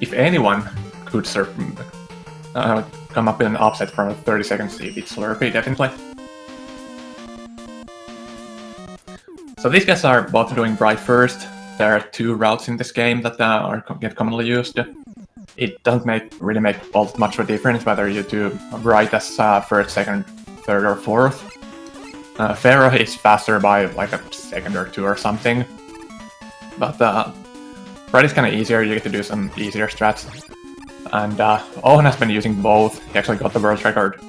if anyone could come up with an upset from a 30-second seed, it's Slurpee, definitely. So these guys are both doing Bright first. There are two routes in this game that get commonly used. It doesn't really make all that much of a difference whether you do Bright as first, second, third, or fourth. Pharaoh is faster by like a second or two or something. But Bright is kind of easier, you get to do some easier strats. And ohon has been using both. He actually got the world record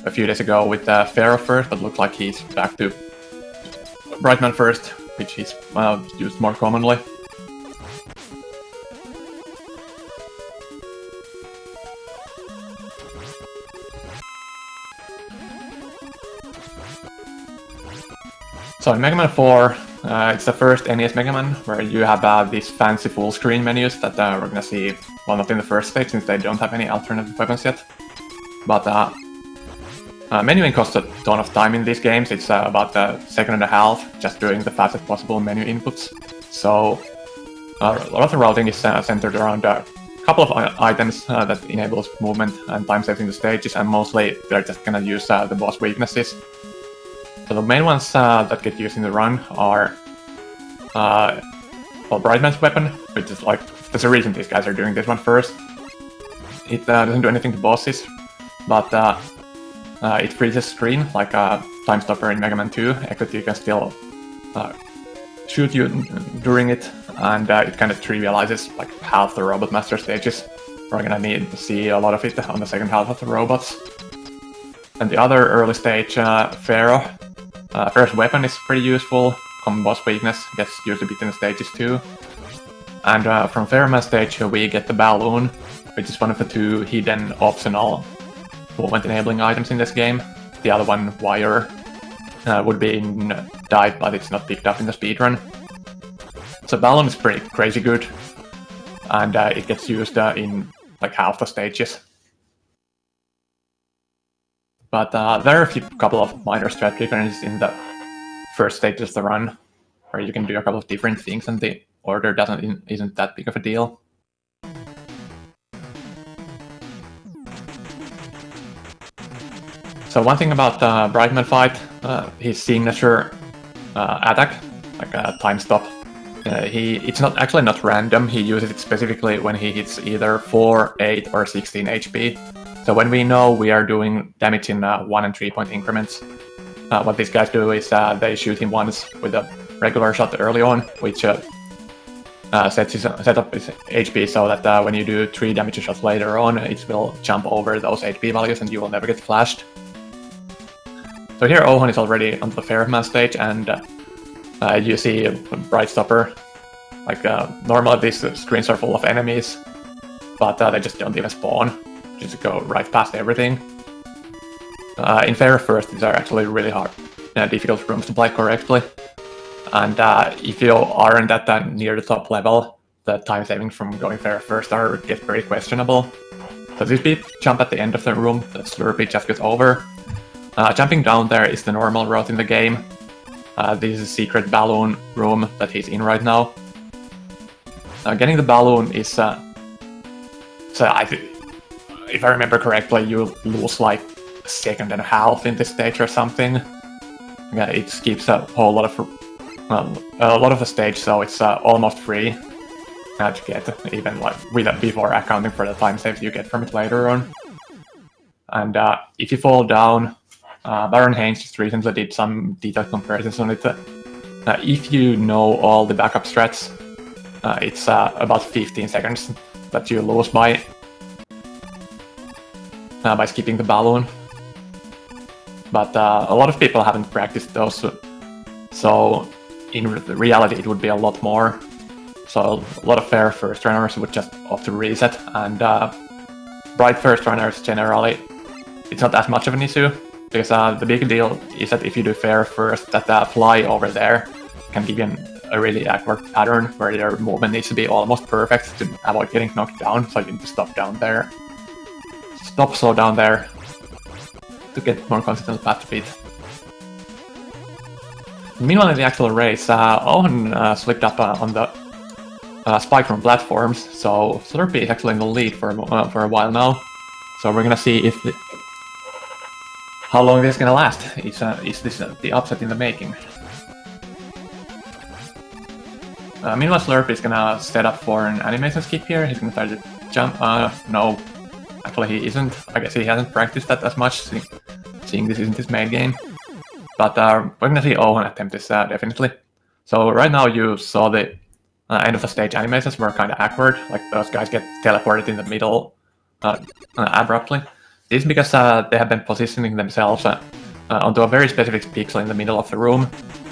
a few days ago with Pharaoh first, but looks like he's back to Brightman first, which he's used more commonly. So in Mega Man 4, it's the first NES Mega Man where you have these fancy full screen menus that we're gonna see, well, not in the first stage since they don't have any alternative weapons yet. But menuing costs a ton of time in these games. It's about a second and a half just doing the fastest possible menu inputs. So a lot of the routing is centered around a couple of items that enables movement and time saving the stages, and mostly they're just gonna use the boss weaknesses. So the main ones that get used in the run are Brightman's weapon, which is like, there's a reason these guys are doing this one first. It doesn't do anything to bosses, but it freezes screen like a time stopper in Mega Man 2, except you can still shoot you during it, and it kind of trivializes like half the Robot Master stages. We're gonna need to see a lot of it on the second half of the robots. And the other early stage, Pharaoh. Pharaoh's weapon is pretty useful. Common boss weakness gets used a bit in the stages too. And from Pharaoh's stage we get the balloon, which is one of the two hidden optional movement enabling items in this game. The other one, wire, would be in dive, but it's not picked up in the speedrun. So balloon is pretty crazy good, and it gets used in like half the stages. But there are a couple of minor strat differences in the first stages of the run, where you can do a couple of different things and the order isn't that big of a deal. So one thing about Brightman fight, his signature attack, like a time stop, it's actually not random. He uses it specifically when he hits either 4, 8, or 16 HP. So when we know we are doing damage in 1 and 3 point increments, what these guys do is they shoot him once with a regular shot early on, which set up his HP so that when you do 3 damage shots later on, it will jump over those HP values and you will never get flashed. So here ohon is already on the Fairman stage, and you see a Bright Stopper. Like normally these screens are full of enemies, but they just don't even spawn. Just go right past everything. In Pharaoh first, these are actually really hard, difficult rooms to play correctly. And if you aren't at that near the top level, the time savings from going Pharaoh first get very questionable. So this beat jump at the end of the room, the Slurpee just gets over. Jumping down there is the normal route in the game. This is a secret balloon room that he's in right now. Getting the balloon is... if I remember correctly, you lose like a second and a half in this stage or something. It skips a whole lot of the stage, so it's almost free to get, even like before accounting for the time saves you get from it later on. And if you fall down, Baron Haynes just recently did some detailed comparisons on it. If you know all the backup strats, it's about 15 seconds that you lose by skipping the balloon. But a lot of people haven't practiced those, so in reality it would be a lot more. So a lot of fair first runners would just opt to reset, and bright first runners generally, it's not as much of an issue, because the big deal is that if you do fair first, that fly over there can give you a really awkward pattern where your movement needs to be almost perfect to avoid getting knocked down, so you need to stop slow down there to get more consistent path speed. Meanwhile, in the actual race, ohon slipped up on the spike from platforms, so Slurpee is actually in the lead for a while now. So we're gonna see if how long this is gonna last. Is this the upset in the making? Meanwhile, Slurpee is gonna set up for an animation skip here. He's gonna try to jump. No, actually he isn't. I guess he hasn't practiced that as much, seeing this isn't his main game. But we're gonna see ohon attempt this definitely. So right now you saw the end of the stage animations were kind of awkward. Like those guys get teleported in the middle abruptly. This is because they have been positioning themselves onto a very specific pixel in the middle of the room.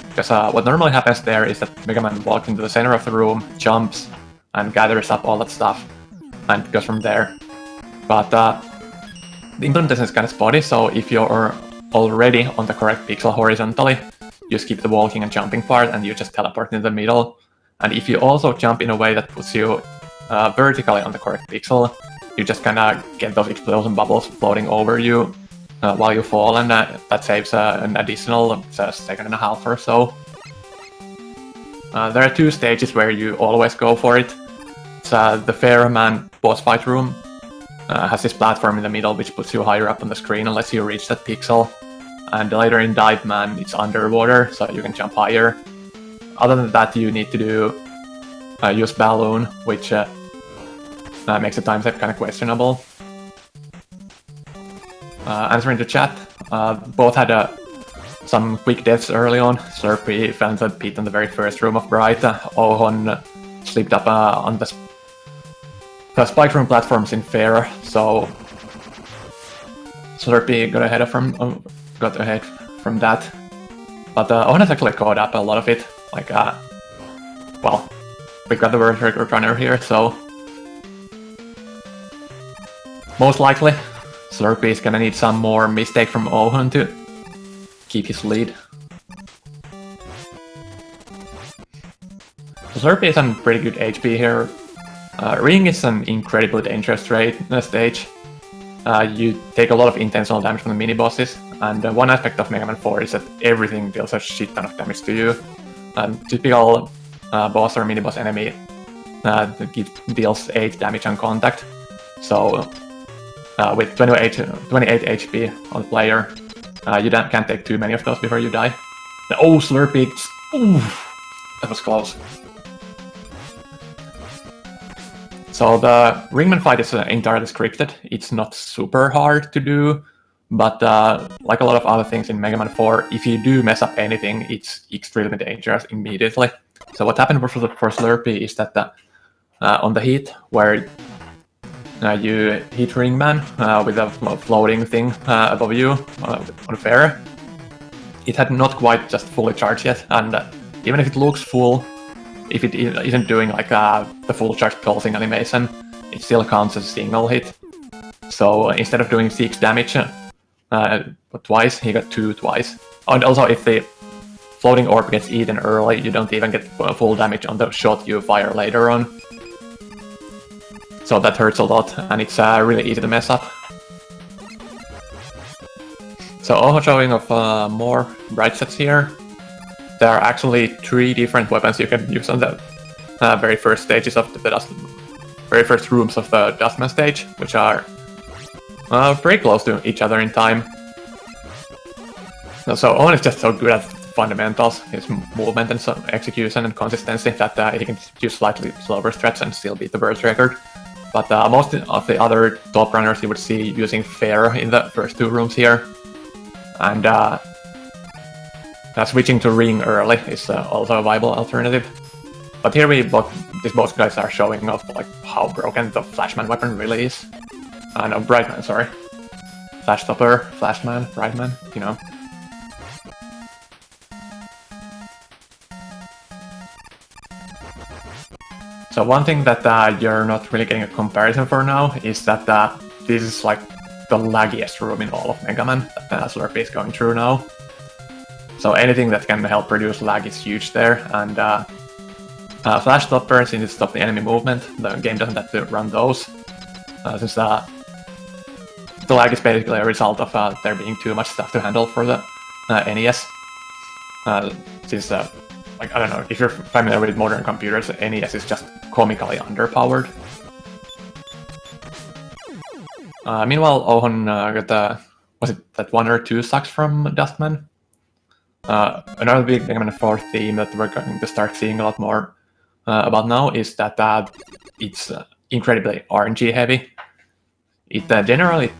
Because what normally happens there is that Mega Man walks into the center of the room, jumps, and gathers up all that stuff, and goes from there. But the implementation is kind of spotty, so if you're already on the correct pixel horizontally, you skip the walking and jumping part, and you just teleport in the middle. And if you also jump in a way that puts you vertically on the correct pixel, you just kind of get those explosion bubbles floating over you while you fall, and that saves an additional second and a half or so. There are two stages where you always go for it. It's the Fair Man boss fight room. Has this platform in the middle which puts you higher up on the screen unless you reach that pixel. And later in Dive Man, it's underwater, so you can jump higher. Other than that, you need to do use Balloon, which makes the time step kind of questionable. Answering the chat, both had some quick deaths early on. Slurpee fell into the pit on the very first room of Bright. Ohon slipped up on the spike room platforms in Fair, so Slurpee got ahead from that. But ohon has actually caught up a lot of it. Like, well, we've got the world record runner here, so most likely Slurpee is gonna need some more mistake from ohon to keep his lead. Slurpee is on pretty good HP here. Ring is an incredibly dangerous stage. You take a lot of intentional damage from the mini-bosses, and one aspect of Mega Man 4 is that everything deals a shit ton of damage to you. Typical boss or mini-boss enemy deals 8 damage on contact, so with 28 HP on the player, you can't take too many of those before you die. Oh, Slurpee! Ooh, that was close. So the Ringman fight is entirely scripted. It's not super hard to do, but like a lot of other things in Mega Man 4, if you do mess up anything, it's extremely dangerous immediately. So what happened for Slurpee is that on the hit, where you hit Ringman with a floating thing above you on Fair, it had not quite just fully charged yet, and even if it looks full, if it isn't doing like the full charge pulsing animation, it still counts as a single hit. So instead of doing 6 damage twice, he got 2 twice. And also if the floating orb gets eaten early, you don't even get full damage on the shot you fire later on. So that hurts a lot, and it's really easy to mess up. So also showing of more bright sets here. There are actually 3 different weapons you can use on the very first stages of the very first rooms of the Dustman stage, which are pretty close to each other in time. So ohon is just so good at fundamentals, his movement and execution and consistency, that he can use slightly slower strats and still beat the world record. But most of the other top runners you would see using Fair in the first 2 rooms here. And switching to Ring early is also a viable alternative. But here these both guys are showing off like how broken the Flashman weapon really is. No, Brightman, sorry. Flash Stopper, Flashman, Brightman, you know. So one thing that you're not really getting a comparison for now is that this is like the laggiest room in all of Mega Man that Slurpee is going through now. So anything that can help reduce lag is huge there, and Flash Stopper, since it stops the enemy movement, the game doesn't have to run those, since the lag is basically a result of there being too much stuff to handle for the NES. Since, like, I don't know, if you're familiar with modern computers, NES is just comically underpowered. Meanwhile, ohon got was it that 1 or 2 sucks from Dustman? Another big Mega Man 4 theme that we're going to start seeing a lot more about now is that it's incredibly RNG heavy. It generally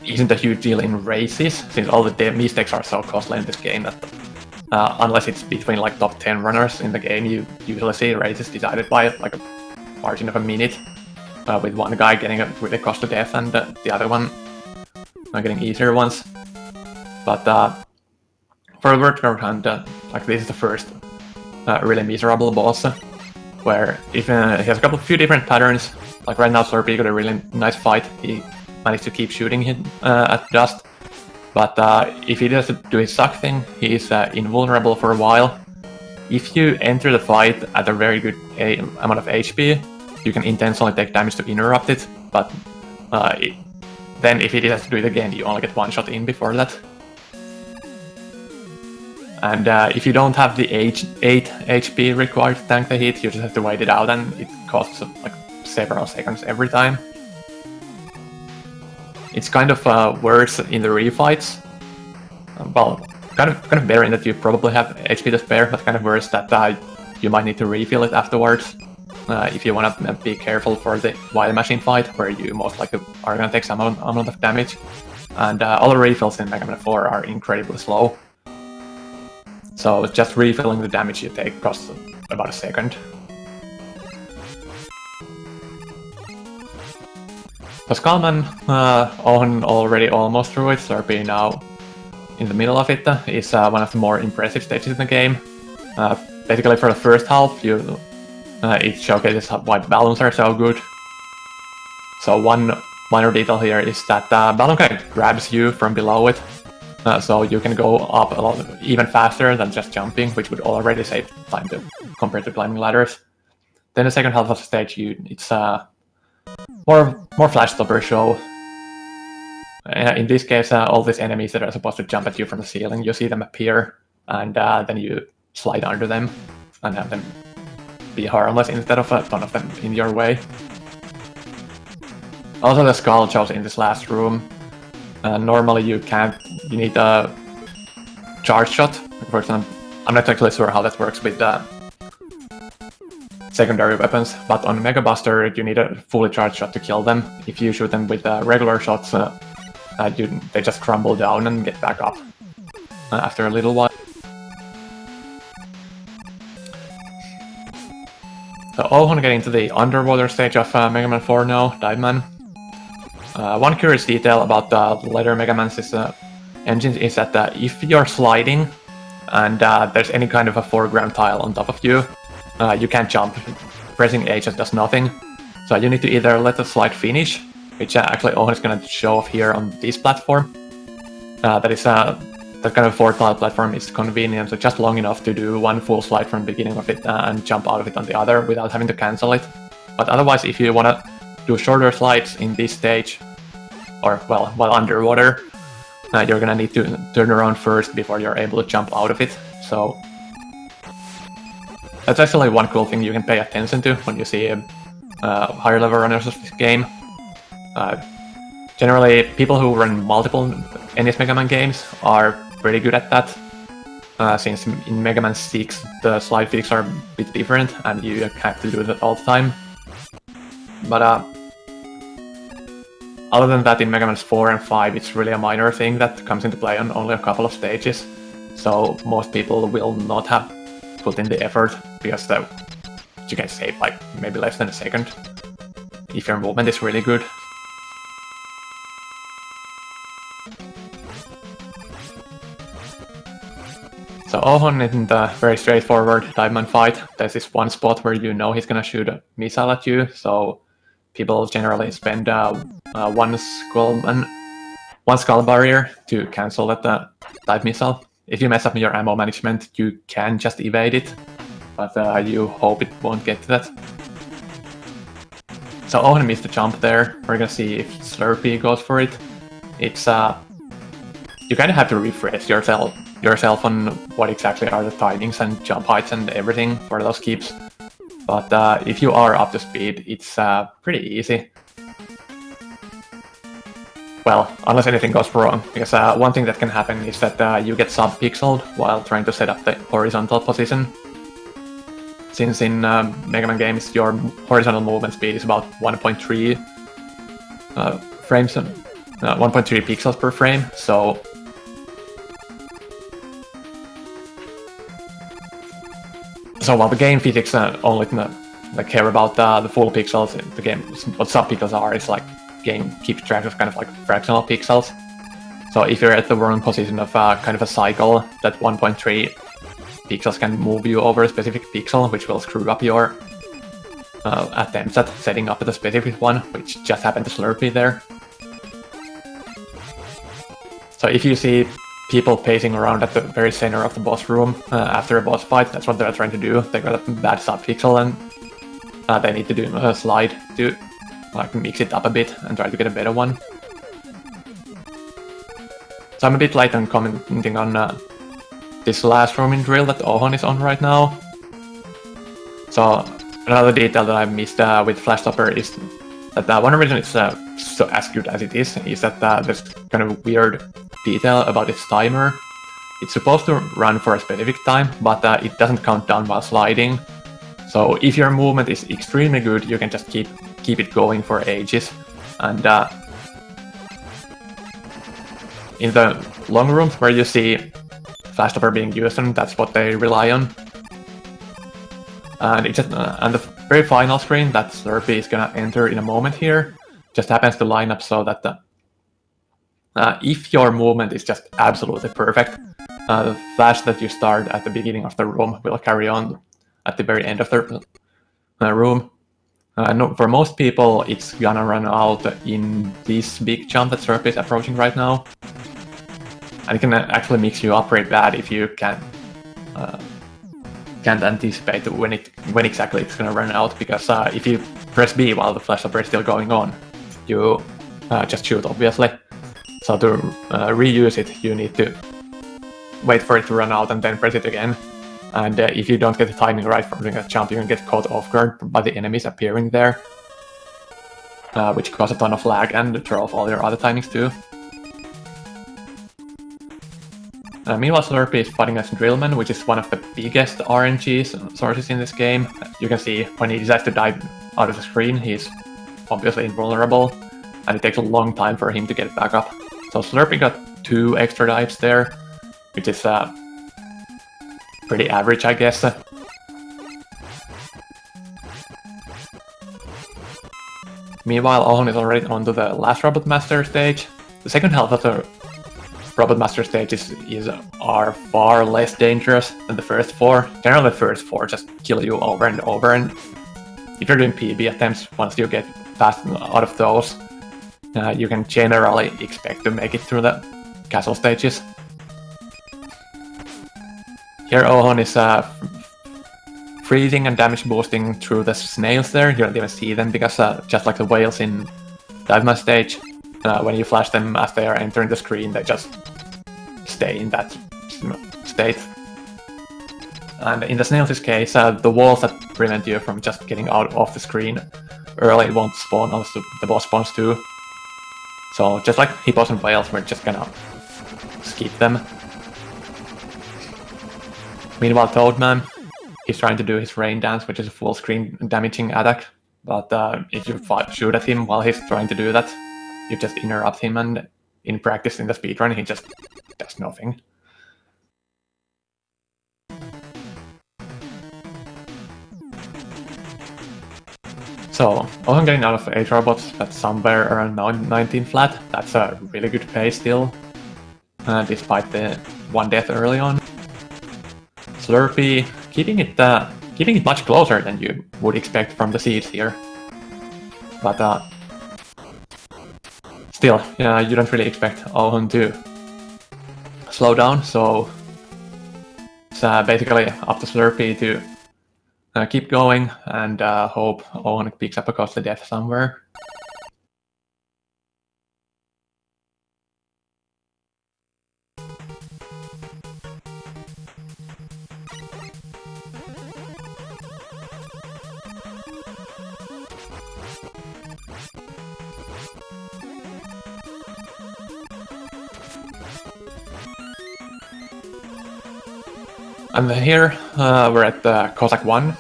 isn't a huge deal in races, since all the mistakes are so costly in this game that unless it's between like top 10 runners in the game, you usually see races decided by like a margin of a minute, with one guy getting a really close to death and the other one getting easier ones. But for the vertical hand, like this is the first really miserable boss, where even he has a few different patterns. Like right now, Slurpee got a really nice fight. He managed to keep shooting him at dust. But if he doesn't do his suck thing, he is invulnerable for a while. If you enter the fight at a very good amount of HP, you can intentionally take damage to interrupt it. But then if he decides to do it again, you only get one shot in before that. And if you don't have the 8 HP required to tank the hit, you just have to wait it out, and it costs like several seconds every time. It's kind of worse in the refights. Well, kind of better in that you probably have HP to spare, but kind of worse that you might need to refill it afterwards. If you want to be careful for the wild machine fight, where you most likely are going to take some amount of damage. And all the refills in Mega Man 4 are incredibly slow. So just refilling the damage you take costs about a second. So Skullman, ohon already almost through it, Slurpee now in the middle of it, is one of the more impressive stages in the game. Basically for the first half, it showcases why balloons are so good. So one minor detail here is that balloon kind of grabs you from below it, so you can go up a lot even faster than just jumping, which would already save time compared to climbing ladders. Then the second half of the stage, it's more flash stopper show. In this case, all these enemies that are supposed to jump at you from the ceiling, you see them appear, and then you slide under them and have them be harmless instead of a ton of them in your way. Also, the skull shows in this last room. Normally you need a charge shot. For example, I'm not actually sure how that works with secondary weapons, but on Mega Buster you need a fully charged shot to kill them. If you shoot them with regular shots, they just crumble down and get back up after a little while. So ohon getting to the underwater stage of Mega Man 4 now, Dive Man. One curious detail about the later Mega Man's engines is that if you're sliding and there's any kind of a foreground tile on top of you, you can't jump. Pressing A just does nothing. So you need to either let the slide finish, which actually ohon is going to show off here on this platform. That kind of 4-tile platform is convenient, so just long enough to do one full slide from the beginning of it and jump out of it on the other without having to cancel it. But otherwise, if you want to do shorter slides in this stage, or well, while underwater, you're gonna need to turn around first before you're able to jump out of it. So that's actually one cool thing you can pay attention to when you see higher level runners of this game. Generally, people who run multiple NES Mega Man games are pretty good at that, since in Mega Man 6 the slide physics are a bit different and you have to do that all the time. But other than that, in Mega Man 4 and 5 it's really a minor thing that comes into play on only a couple of stages, so most people will not have put in the effort, because you can save like maybe less than a second if your movement is really good. So ohon isn't a very straightforward Dive Man fight. There's this one spot where you know he's gonna shoot a missile at you, so people generally spend one skull barrier to cancel that dive missile. If you mess up your ammo management, you can just evade it, but you hope it won't get to that. So ohon missed the jump there. We're gonna see if Slurpee goes for it. It's you kind of have to refresh yourself on what exactly are the timings and jump heights and everything for those keeps. But if you are up to speed, it's pretty easy. Well, unless anything goes wrong, because one thing that can happen is that you get sub-pixeled while trying to set up the horizontal position. Since in Mega Man games your horizontal movement speed is about 1.3 frames, 1.3 pixels per frame, so while the game physics only care about the full pixels, the game what sub-pixels are is like game keeps track of kind of like fractional pixels. So if you're at the wrong position of kind of a cycle, that 1.3 pixels can move you over a specific pixel, which will screw up your attempts at setting up the specific one, which just happened to Slurpee there. So if you see people pacing around at the very center of the boss room after a boss fight, that's what they're trying to do. They got a bad sub-pixel and they need to do a slide to like mix it up a bit and try to get a better one. So I'm a bit late on commenting on this last room in drill that Ohon is on right now. So another detail that I missed with Flash Stopper is that one reason it's so as good as it is that there's kind of weird detail about its timer. It's supposed to run for a specific time, but it doesn't count down while sliding. So if your movement is extremely good, you can just keep it going for ages. And in the long rooms where you see Flash Stopper being used, and that's what they rely on. And it just and the very final screen that Slurpee is gonna enter in a moment here just happens to line up so that if your movement is just absolutely perfect, the flash that you start at the beginning of the room will carry on at the very end of the room. No, for most people, it's gonna run out in this big jump that Slurpee is approaching right now. And it can actually mix you up pretty bad if you can't anticipate when exactly it's gonna run out, because if you press B while the Flash Stopper is still going on, you just shoot, obviously. So to reuse it, you need to wait for it to run out and then press it again. And if you don't get the timing right for doing a jump, you can get caught off guard by the enemies appearing there, which cause a ton of lag and throw off all your other timings too. Meanwhile, Slurpee is fighting as Drillman, which is one of the biggest RNG sources in this game. You can see when he decides to dive out of the screen, he's obviously invulnerable, and it takes a long time for him to get back up. So Slurpee got 2 extra dives there, which is pretty average, I guess. Meanwhile, Ohon is already onto the last Robot Master stage. The second half of the Robot Master stages are far less dangerous than the first 4. Generally the first 4 just kill you over and over, and if you're doing PB attempts, once you get past out of those, you can generally expect to make it through the castle stages. Here Ohon is freezing and damage boosting through the snails there. You don't even see them because just like the whales in Dive stage, when you flash them as they are entering the screen, they just stay in that state. And in the snails' case, the walls that prevent you from just getting out of the screen early won't spawn unless the boss spawns too. So just like hippos and whales, we're just gonna skip them. Meanwhile, Toadman, he's trying to do his rain dance, which is a full screen damaging attack. But if you shoot at him while he's trying to do that, you just interrupt him, and in practice in the speedrun, he just does nothing. So, Ohon getting out of 8 robots, that's somewhere around 19 flat. That's a really good pace still, despite the 1 death early on. Slurpee keeping it much closer than you would expect from the seeds here. But still, you don't really expect Ohon to slow down, so it's basically up to Slurpee to keep going and hope Ohon picks up a costly death somewhere. And here we're at Cossack 1,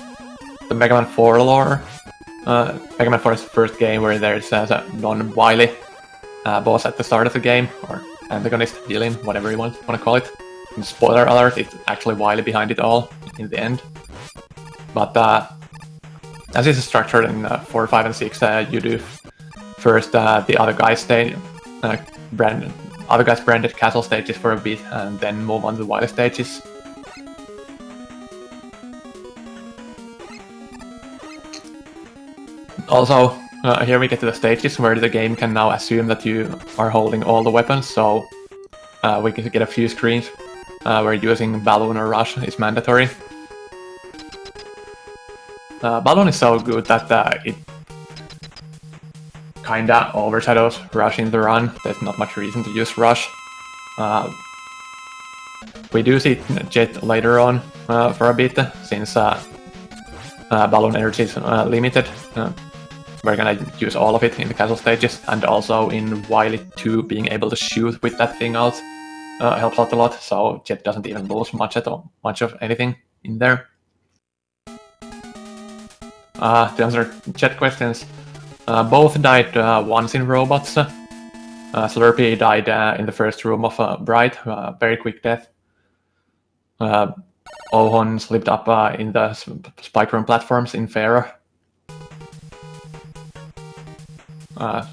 the Mega Man 4 lore. Mega Man 4 is the first game where there's a non-Wily boss at the start of the game, or antagonist, villain, whatever you want to call it. And spoiler alert, it's actually Wily behind it all in the end. But as it's structured in 4, 5, and 6, you do first the other guy's branded castle stages for a bit, and then move on to the Wily stages. Also, here we get to the stages where the game can now assume that you are holding all the weapons, so we can get a few screens where using Balloon or Rush is mandatory. Balloon is so good that it kinda overshadows Rush in the run. There's not much reason to use Rush. We do see Jet later on for a bit, since Balloon energy is limited. We're gonna use all of it in the castle stages, and also in Wily 2 being able to shoot with that thing out helps out a lot, so Jet doesn't even lose much of anything in there. To answer chat questions, both died once in robots. Slurpee died in the first room of Bright, very quick death. Ohon slipped up in the spike room platforms in Pharaoh. So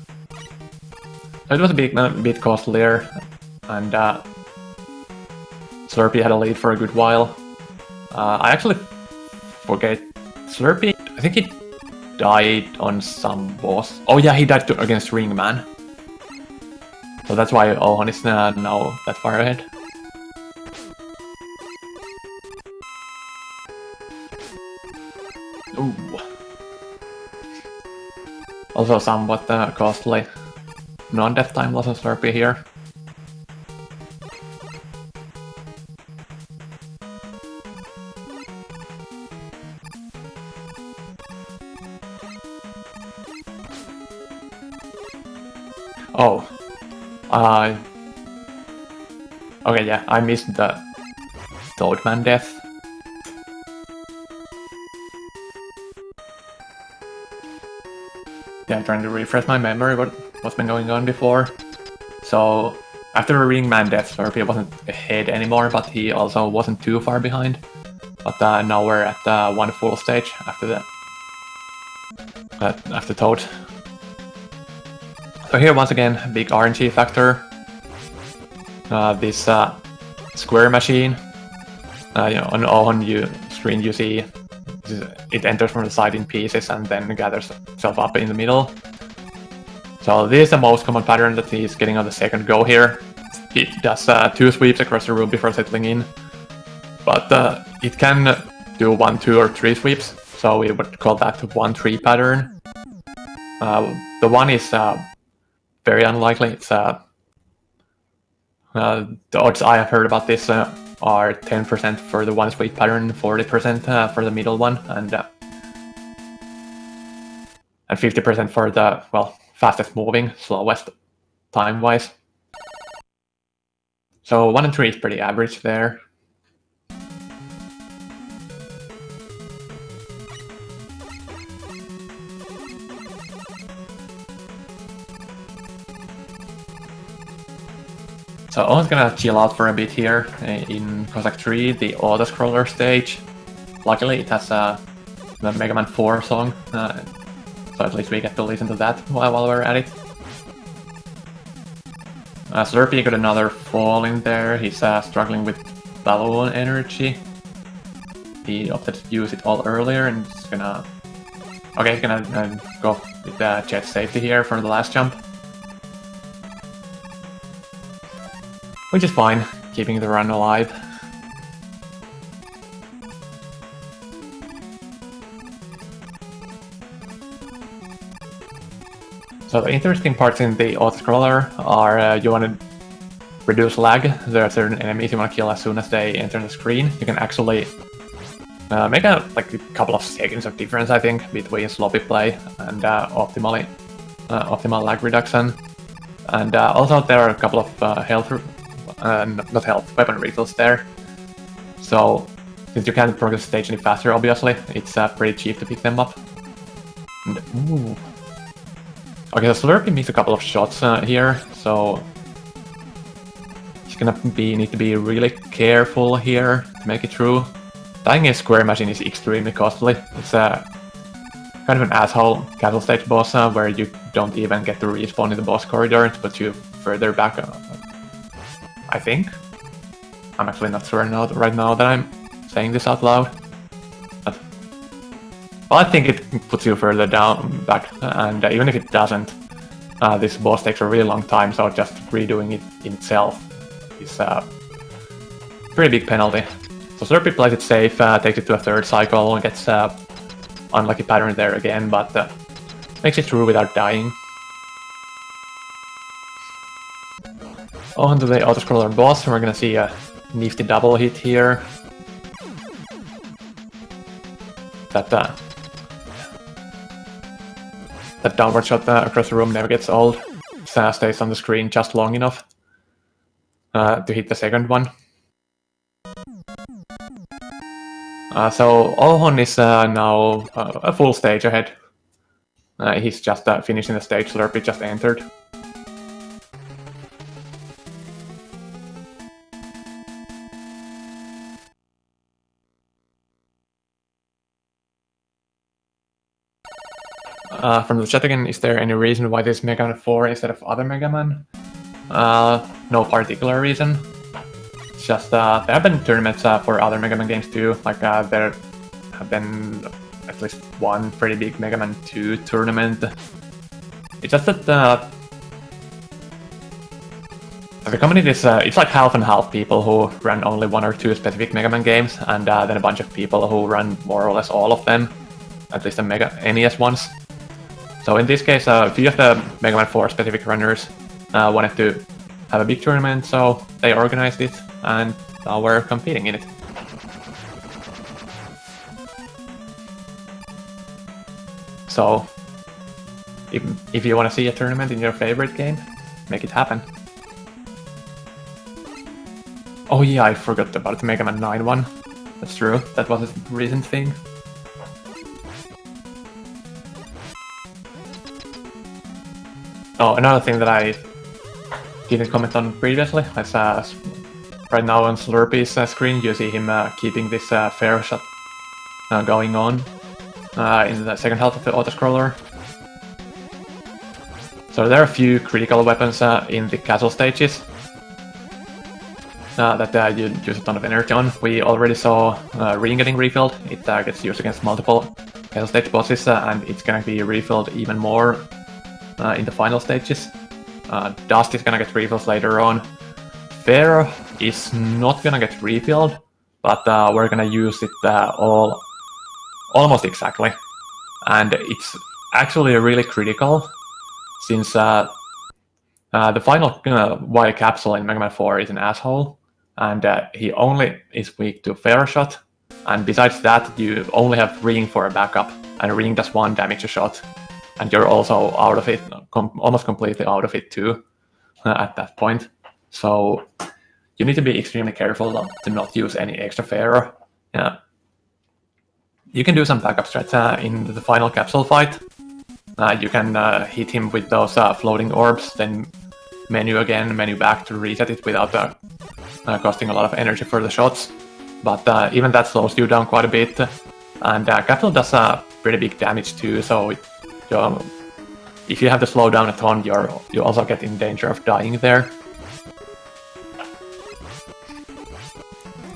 it was a bit costlier, and Slurpee had a lead for a good while. I actually forget Slurpee. I think he died on some boss. Oh yeah, he died against Ringman. So that's why Ohon is now that far ahead. Ooh. Also somewhat costly. Non-death time loss on Slurpee here. Oh. Okay, yeah, I missed the Toadman death. Yeah, I'm trying to refresh my memory what's been going on before. So, after the Ringman death, Slurpee wasn't ahead anymore, but he also wasn't too far behind. But now we're at one full stage after that. After Toad. So here once again, big RNG factor. This square machine, on Ohon screen you see it enters from the side in pieces and then gathers itself up in the middle. So this is the most common pattern that he's getting on the second go here. It does 2 sweeps across the room before settling in, but it can do 1, 2, or 3 sweeps, so we would call that 1-3 pattern. The one is very unlikely. It's the odds I have heard about this are 10% for the 1 sweep pattern, 40% for the middle one, and 50% for the, well, fastest moving, slowest time-wise. So 1 and 3 is pretty average there. So I'm gonna chill out for a bit here in Cossack 3, the auto-scroller stage. Luckily it has the Mega Man 4 song, so at least we get to listen to that while we're at it. Slurpee got another fall in there. He's struggling with balloon energy. He opted to use it all earlier and he's gonna... Okay, he's gonna go with the jet safety here for the last jump. Which is fine, keeping the run alive. So the interesting parts in the auto-scroller are you want to reduce lag. There are certain enemies you want to kill as soon as they enter the screen. You can actually make a couple of seconds of difference, I think, between sloppy play and optimal lag reduction. And also there are a couple of weapon refills there. So since you can't progress the stage any faster, obviously, it's pretty cheap to pick them up. And, ooh. Okay, so Slurpee missed a couple of shots here, so he's gonna need to be really careful here to make it through. Dying a square machine is extremely costly. It's kind of an asshole castle stage boss where you don't even get to respawn in the boss corridor to put you further back, I think. I'm actually not sure right now that I'm saying this out loud. But, well, I think it puts you further back, and even if it doesn't, this boss takes a really long time, so just redoing it in itself is a pretty big penalty. So Slurpee plays it safe, takes it to a third cycle, and gets unlucky pattern there again, but makes it through without dying. On to the auto-scroller boss, we're gonna see a nifty double hit here. That downward shot across the room never gets old. It stays on the screen just long enough to hit the second one. So Ohon is now a full stage ahead. He's just finishing the stage Slurpee just entered. From the chat again, is there any reason why this Mega Man 4 instead of other Mega Man? No particular reason. It's just there have been tournaments for other Mega Man games too. Like there have been at least one pretty big Mega Man 2 tournament. It's just that the community is it's like half and half people who run only one or two specific Mega Man games, and then a bunch of people who run more or less all of them, at least the Mega NES ones. So in this case, a few of the Mega Man 4 specific runners wanted to have a big tournament, so they organized it, and now we're competing in it. So, if you want to see a tournament in your favorite game, make it happen. Oh yeah, I forgot about the Mega Man 9 one. That's true, that was a recent thing. Oh, another thing that I didn't comment on previously is right now on Slurpee's screen you see him keeping this fair shot going on in the second half of the autoscroller. So there are a few critical weapons in the castle stages that you use a ton of energy on. We already saw Ring getting refilled. It gets used against multiple castle stage bosses and it's gonna be refilled even more in the final stages. Dust is gonna get refills later on. Fair is not gonna get refilled, but we're gonna use it almost exactly. And it's actually really critical, since the final Y capsule in Mega Man 4 is an asshole, and he only is weak to Fair Shot, and besides that you only have Ring for a backup, and Ring does 1 damage a shot. And you're also out of it, almost completely out of it too, at that point. So you need to be extremely careful to not use any extra Fair. You can do some backup strats in the final capsule fight. You can hit him with those floating orbs, then menu again, menu back to reset it without costing a lot of energy for the shots. But even that slows you down quite a bit. And capsule does pretty big damage too, so if you have to slow down a ton, you also get in danger of dying there.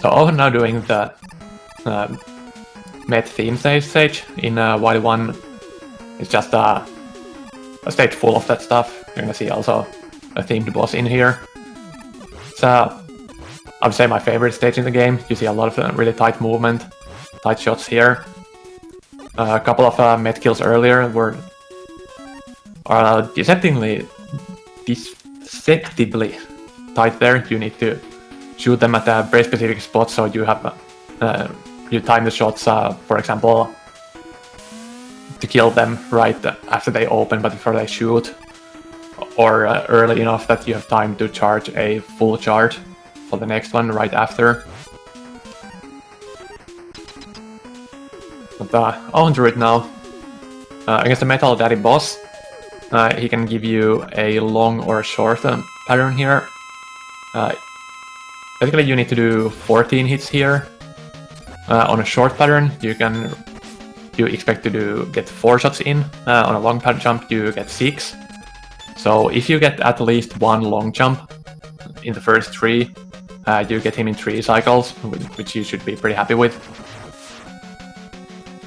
So Ohon now doing the Met theme stage in Y1. It's just a stage full of that stuff. You're gonna see also a themed boss in here. It's I would say my favorite stage in the game. You see a lot of really tight movement, tight shots here. A couple of Met kills earlier were deceptively tight there. You need to shoot them at a very specific spot, so you have you time the shots, for example, to kill them right after they open but before they shoot, or early enough that you have time to charge a full charge for the next one right after. But on to it now. Against the Metal Daddy boss, he can give you a long or a short pattern here. Basically, you need to do 14 hits here. On a short pattern, you expect to get 4 shots in. On a long jump, you get 6. So if you get at least 1 long jump in the first 3, you get him in 3 cycles, which you should be pretty happy with.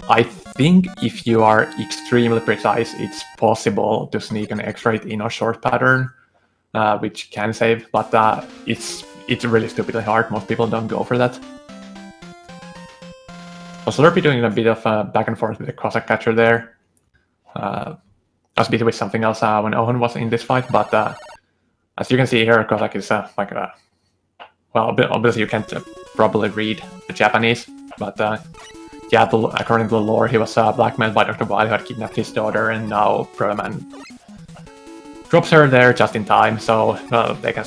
I think if you are extremely precise, it's possible to sneak an extra hit in a short pattern, which can save, but it's really stupidly hard. Most people don't go for that. So Slurpee doing a bit of back and forth with the Cossack catcher there. I was busy with something else when Ohon was in this fight, but as you can see here, Cossack is like a... Well, obviously you can't probably read the Japanese, but yeah, according to the lore, he was blackmailed by Dr. Wily, who had kidnapped his daughter, and now Proto Man drops her there just in time, so he can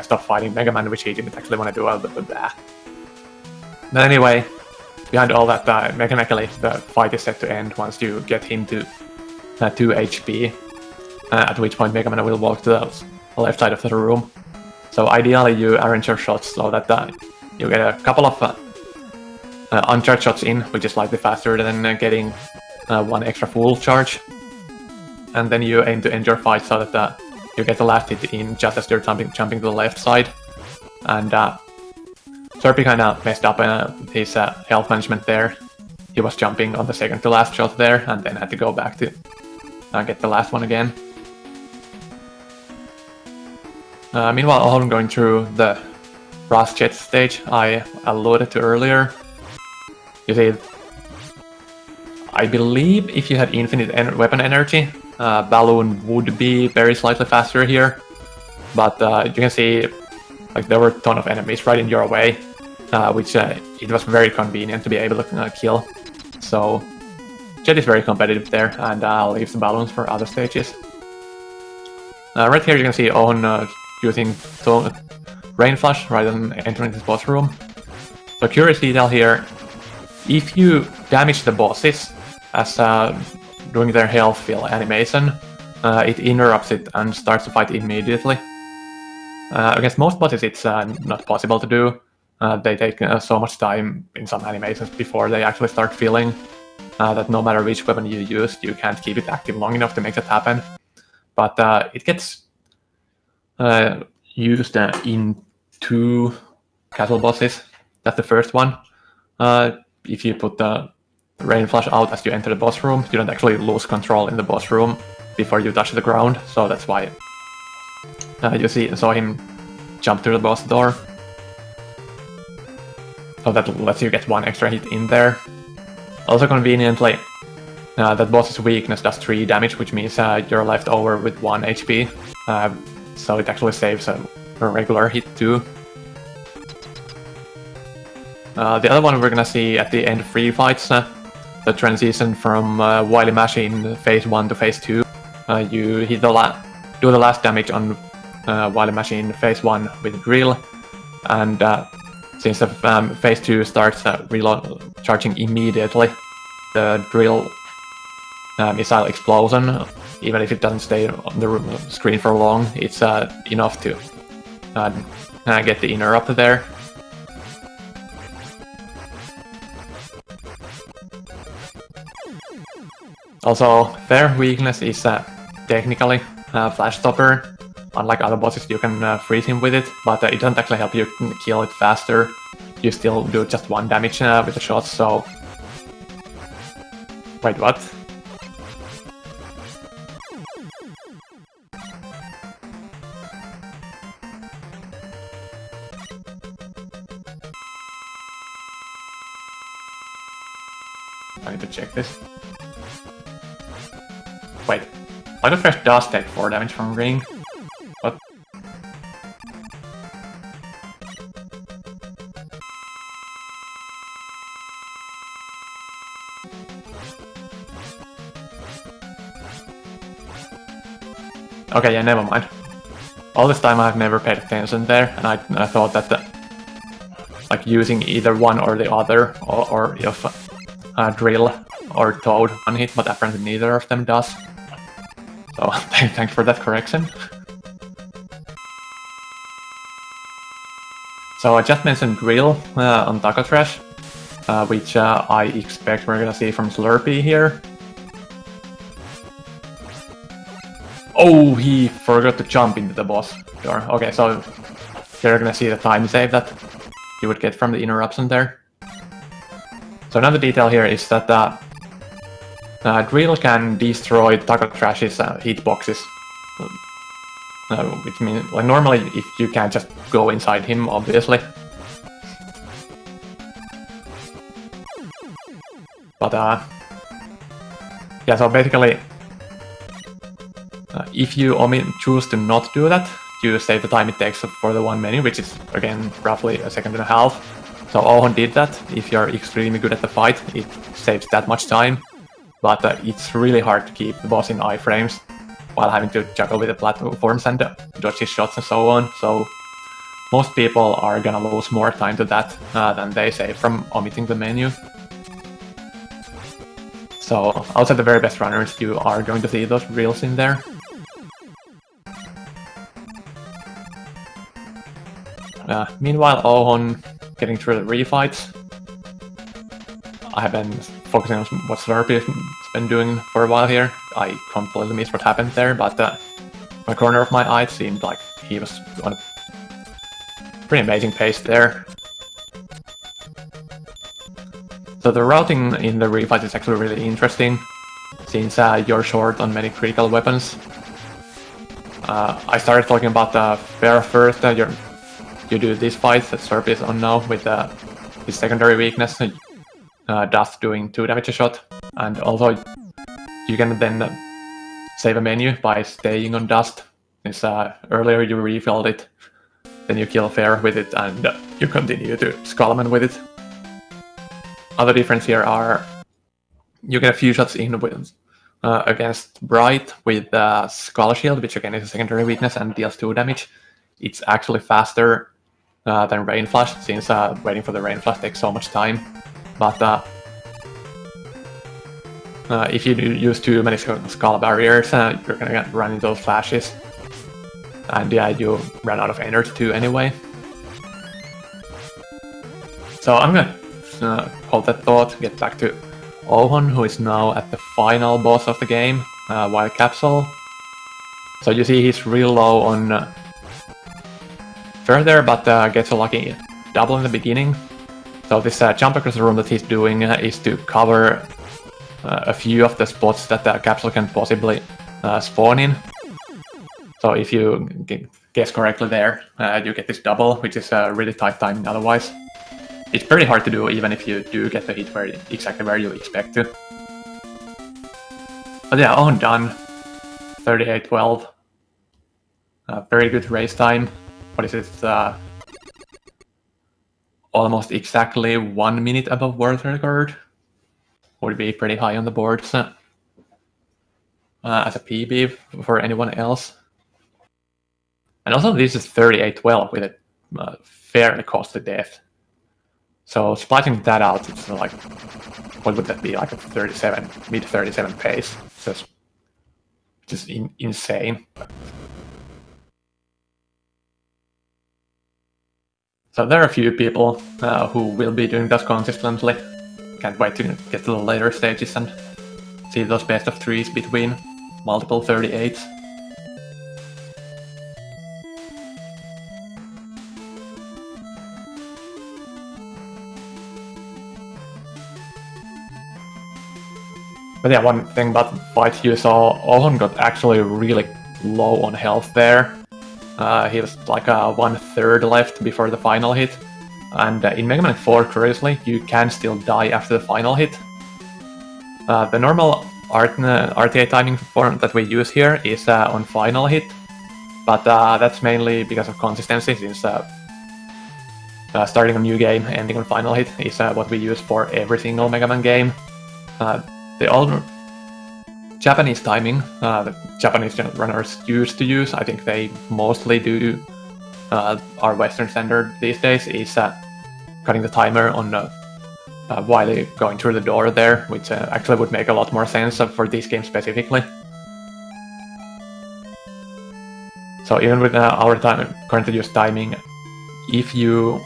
stop fighting Mega Man, which he didn't actually want to do. But anyway, behind all that, mechanically, the fight is set to end once you get him to 2 HP, at which point Mega Man will walk to the left side of the room. So ideally, you arrange your shots so that you get a couple of uncharged shots in, which is slightly faster than getting 1 extra full charge. And then you aim to end your fight so that you get the last hit in just as you're jumping to the left side. And Slurpee kind of messed up his health management there. He was jumping on the second to last shot there, and then had to go back to get the last one again. Meanwhile, I'm going through the Brass Jet stage I alluded to earlier. You see, I believe if you had infinite weapon energy, Balloon would be very slightly faster here. But you can see, like, there were a ton of enemies right in your way, which it was very convenient to be able to kill. So Jet is very competitive there, and leaves the balloons for other stages. Right here you can see Ohon using Rain Flash rather than entering this boss room. So curious detail here, if you damage the bosses as doing their health fill animation, it interrupts it and starts the fight immediately. Against most bosses it's not possible to do. They take so much time in some animations before they actually start filling that no matter which weapon you use, you can't keep it active long enough to make that happen. But it gets used in 2 castle bosses. That's the first one. If you put the Rain Flash out as you enter the boss room, you don't actually lose control in the boss room before you touch the ground, so that's why you saw him jump through the boss door. So that lets you get 1 extra hit in there. Also conveniently, that boss's weakness does 3 damage, which means you're left over with 1 HP. So it actually saves a regular hit too. The other one we're gonna see at the end of free fights, the transition from Wily Machine phase 1 to phase 2. You hit do the last damage on Wily Machine phase 1 with Drill, and since the phase 2 starts charging immediately, the Drill missile explosion, even if it doesn't stay on the screen for long, it's enough to get the interrupt there. Also, their weakness is technically Flash Stopper. Unlike other bosses, you can freeze him with it, but it doesn't actually help you kill it faster. You still do just 1 damage with the shots, so... Wait, what? I need to check this. Wait, Light of Fresh does take 4 damage from Ring. What? Okay, yeah, never mind. All this time I've never paid attention there, and I thought that like using either one or the other, or if Drill or Toad one hit, but apparently neither of them does. So thanks for that correction. So I just mentioned Drill on Taco Trash, which I expect we're gonna see from Slurpee here. Oh, he forgot to jump into the boss door. Okay, so you're gonna see the time save that you would get from the interruption there. So another detail here is that Drill can destroy Taco Trash's hitboxes. Which means, like, normally if you can't just go inside him, obviously. But yeah, so basically, if you choose to not do that, you save the time it takes for the one menu, which is again roughly a second and a half. So ohon did that. If you're extremely good at the fight, it saves that much time. But it's really hard to keep the boss in iframes while having to juggle with the platforms and dodge his shots and so on. So most people are gonna lose more time to that than they save from omitting the menu. So outside the very best runners, you are going to see those reels in there. Meanwhile, ohon getting through the refights. I have been focusing on what Slurpee has been doing for a while here. I completely missed what happened there, but my corner of my eye seemed like he was on a pretty amazing pace there. So the routing in the refight is actually really interesting, since you're short on many critical weapons. I started talking about Fair first. You do this fight that Slurpee is on now with his secondary weakness, Dust doing 2 damage a shot, and also you can then save a menu by staying on Dust, since earlier you refilled it, then you kill Fair with it, and you continue to Skullman with it. Other difference here are you get a few shots in with, against Bright with Skull Shield, which again is a secondary weakness and deals 2 damage. It's actually faster than Rain Flash, since waiting for the Rain Flash takes so much time. But if you use too many skull barriers, you're gonna run into those flashes. And yeah, you run out of energy too anyway. So I'm gonna hold that thought, get back to ohon, who is now at the final boss of the game, Wild Capsule. So you see he's real low on further, but gets a lucky double in the beginning. So this jump across the room that he's doing is to cover a few of the spots that the capsule can possibly spawn in. So if you guess correctly there, you get this double, which is really tight timing otherwise. It's pretty hard to do even if you do get the hit exactly where you expect to. But yeah, ohon done. 38-12. Very good race time. What is it? Almost exactly 1 minute above world record. Would be pretty high on the boards as a PB for anyone else. And also this is 38-12 with a fairly costly death. So splitting that out, it's like, what would that be, like a 37, mid-37 pace. So it's just insane. So there are a few people who will be doing this consistently. Can't wait to get to the later stages and see those best of 3s between multiple 38s. But yeah, one thing about the fight you saw, ohon got actually really low on health there. He was like 1/3 left before the final hit. And in Mega Man 4, curiously, you can still die after the final hit. The normal RTA timing form that we use here is on final hit, but that's mainly because of consistency, since starting a new game, ending on final hit is what we use for every single Mega Man game. The old Japanese timing, the Japanese runners used to use, I think they mostly do our Western standard these days, is cutting the timer on while going through the door there, which actually would make a lot more sense for this game specifically. So even with our currently used timing, if you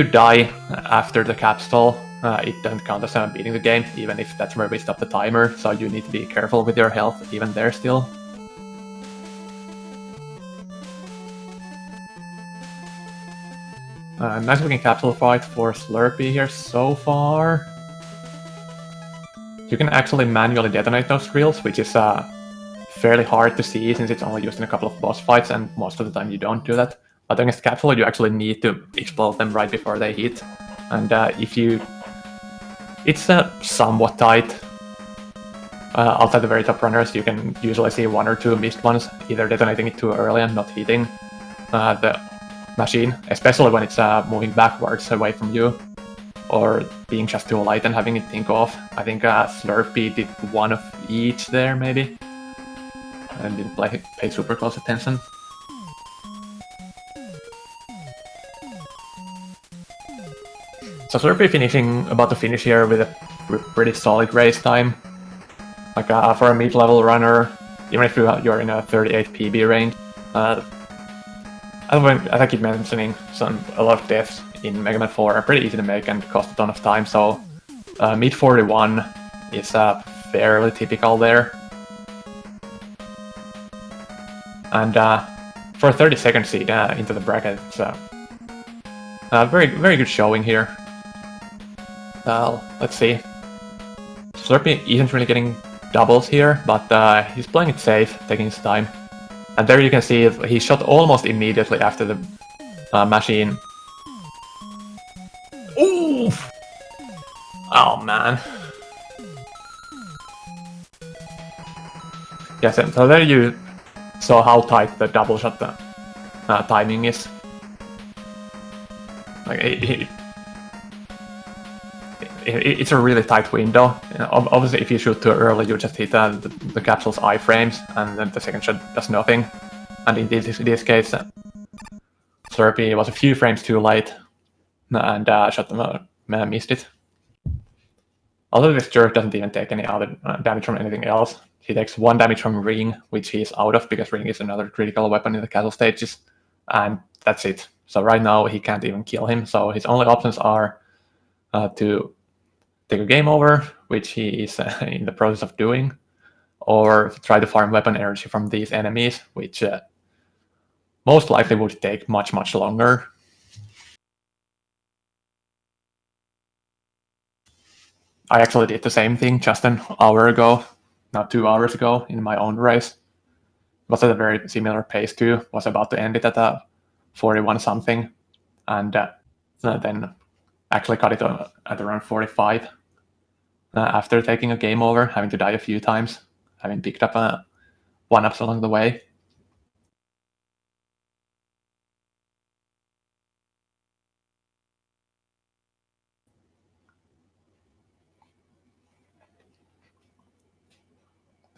die after the capsule, it doesn't count as beating the game, even if that's where we stop the timer, so you need to be careful with your health even there still. Nice looking capsule fight for Slurpee here so far. You can actually manually detonate those reels, which is fairly hard to see since it's only used in a couple of boss fights, and most of the time you don't do that. But against capsule, you actually need to explode them right before they hit. And it's somewhat tight. Outside the very top runners, you can usually see one or two missed ones, either detonating it too early and not hitting the machine, especially when it's moving backwards away from you, or being just too light and having it think off. I think Slurpee did one of each there, maybe, and didn't pay super close attention. So Slurpee about to finish here with a pretty solid race time. Like for a mid-level runner, even if you're in a 38 PB range, as I keep mentioning, a lot of deaths in Mega Man 4 are pretty easy to make and cost a ton of time, so mid 41 is fairly typical there. And for a 32nd seed into the bracket, it's a very good showing here. Let's see. Slurpee isn't really getting doubles here, but he's playing it safe, taking his time. And there you can see he shot almost immediately after the machine. Oof! Oh man. Yes, so there you saw how tight the double shot timing is. Like it's a really tight window. Obviously, if you shoot too early, you just hit the capsule's iframes, and then the second shot does nothing. And in this case, Slurpee was a few frames too late, and missed it. Although this jerk doesn't even take any other damage from anything else, he takes 1 damage from Ring, which he's out of because Ring is another critical weapon in the castle stages, and that's it. So right now he can't even kill him, so his only options are to take a game over, which he is in the process of doing, or try to farm weapon energy from these enemies, which most likely would take much longer. I actually did the same thing just an hour ago, not 2 hours ago, in my own race. It was at a very similar pace too, was about to end it at 41 something, and then actually cut it at around 45 after taking a game over, having to die a few times, having picked up 1-ups along the way.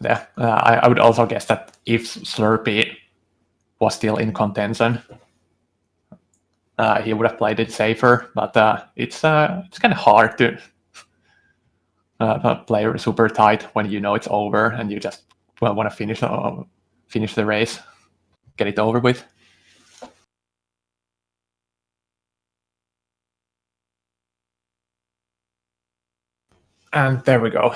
Yeah, I would also guess that if Slurpee was still in contention, he would have played it safer, but it's kind of hard to play super tight when you know it's over and you just want to finish the race, get it over with. And there we go.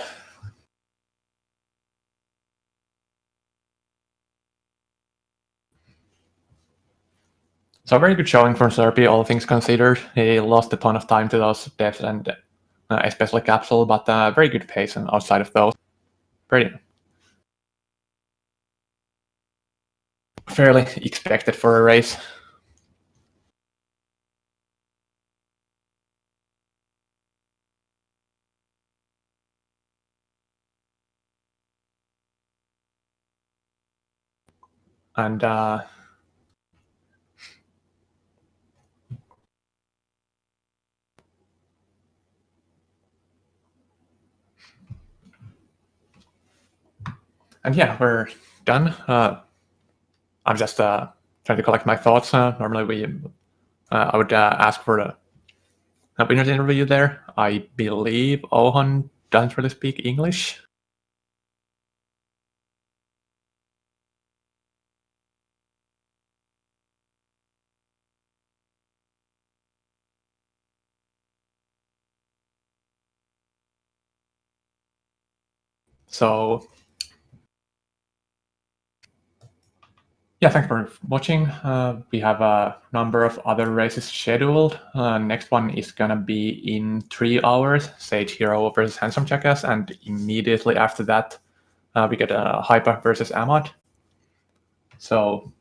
So very good showing from Slurpee, all things considered. He lost a ton of time to those deaths and especially Capsule, but very good pace and outside of those. Pretty fairly expected for a race. And yeah, we're done. I'm just trying to collect my thoughts. Normally I would ask for winner's interview there. I believe Ohon doesn't really speak English. So yeah, thanks for watching. We have a number of other races scheduled. Next one is gonna be in 3 hours, Sage Hero versus Handsome Jackass, and immediately after that, we get Hyper versus Ahmad. So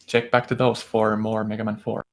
check back to those for more Mega Man 4.